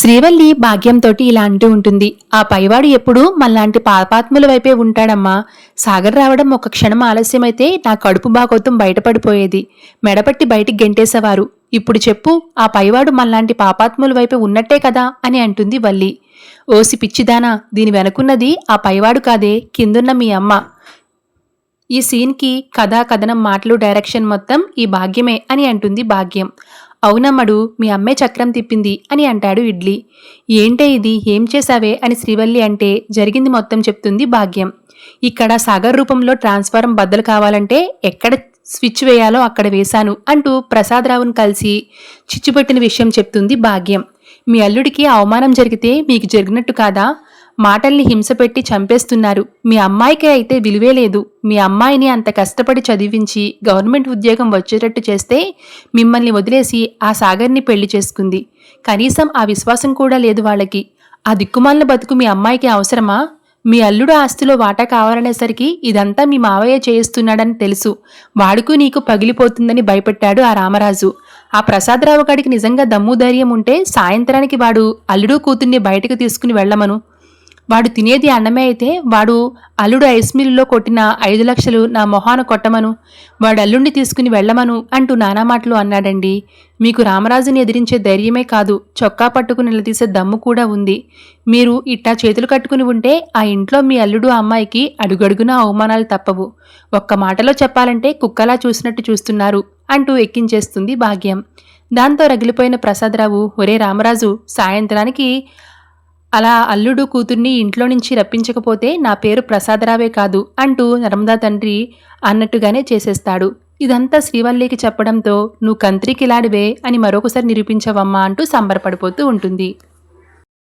శ్రీవల్లి భాగ్యంతోటి ఇలా అంటూ ఉంటుంది. ఆ పైవాడు ఎప్పుడూ మళ్ళాంటి పాపాత్ముల వైపే ఉంటాడమ్మా. సాగర్ రావడం ఒక క్షణం ఆలస్యమైతే నా కడుపు బాగోతం బయటపడిపోయేది. మెడపట్టి బయటికి గెంటేసేవారు. ఇప్పుడు చెప్పు, ఆ పైవాడు మళ్ళాంటి పాపాత్ముల వైపే ఉన్నట్టే కదా అని అంటుంది వల్లి. ఓసి పిచ్చిదానా, దీని వెనకున్నది ఆ పైవాడు కాదే, కిందున్న మీ అమ్మ. ఈ సీన్కి కథా కథనం మాటలు డైరెక్షన్ మొత్తం ఈ భాగ్యమే అని అంటుంది భాగ్యం. అవునమ్మడు, మీ అమ్మే చక్రం తిప్పింది అని అంటాడు ఇడ్లీ. ఏంటే ఇది, ఏం చేశావే అని శ్రీవల్లి అంటే జరిగింది మొత్తం చెప్తుంది భాగ్యం. ఇక్కడ సాగర్ రూపంలో ట్రాన్స్ఫారం బద్దలు కావాలంటే ఎక్కడ స్విచ్ వేయాలో అక్కడ వేశాను అంటూ ప్రసాదరావును కలిసి చిచ్చుపెట్టిన విషయం చెప్తుంది భాగ్యం. మీ అల్లుడికి అవమానం జరిగితే మీకు జరిగినట్టు కాదా? మాటల్ని హింసపెట్టి చంపేస్తున్నారు. మీ అమ్మాయికి అయితే విలువే లేదు. మీ అమ్మాయిని అంత కష్టపడి చదివించి గవర్నమెంట్ ఉద్యోగం వచ్చేటట్టు చేస్తే మిమ్మల్ని వదిలేసి ఆ సాగర్ని పెళ్లి చేసుకుంది. కనీసం ఆ విశ్వాసం కూడా లేదు వాళ్ళకి. ఆ దిక్కుమాలిన బతుకు మీ అమ్మాయికి అవసరమా? మీ అల్లుడు ఆస్తిలో వాటా కావాలనేసరికి ఇదంతా మీ మావయ్య చేయిస్తున్నాడని తెలుసు. వాడుకు నీకు పగిలిపోతుందని భయపెట్టాడు ఆ రామరాజు. ఆ ప్రసాదరావు గాడికి నిజంగా దమ్ము ధైర్యం ఉంటే సాయంత్రానికి వాడు అల్లుడు కూతుర్ని బయటకు తీసుకుని వెళ్ళమను. వాడు తినేది అన్నమే అయితే వాడు అల్లుడు ఐస్ మిల్లులో కొట్టిన 5 లక్షలు నా మొహాన కొట్టమను. వాడు అల్లుడిని తీసుకుని వెళ్ళమను అంటూ నానా మాటలు అన్నాడండి. మీకు రామరాజుని ఎదిరించే ధైర్యమే కాదు, చొక్కా పట్టుకుని నిలదీసే దమ్ము కూడా ఉంది. మీరు ఇట్టా చేతులు కట్టుకుని ఉంటే ఆ ఇంట్లో మీ అల్లుడు అమ్మాయికి అడుగడుగునా అవమానాలు తప్పవు. ఒక్క మాటలో చెప్పాలంటే కుక్కలా చూసినట్టు చూస్తున్నారు అంటూ ఎక్కించేస్తుంది భాగ్యం. దాంతో రగిలిపోయిన ప్రసాదరావు, ఒరే రామరాజు, సాయంత్రానికి అలా అల్లుడు కూతుర్ని ఇంట్లో నుంచి రప్పించకపోతే నా పేరు ప్రసాదరావే కాదు అంటూ నర్మదా తండ్రి అన్నట్టుగానే చేసేస్తాడు. ఇదంతా శ్రీవల్లికి చెప్పడంతో నువ్వు కంత్రికిలాడివే అని మరొకసారి నిరూపించవమ్మా అంటూ సంబరపడిపోతూ ఉంటుంది.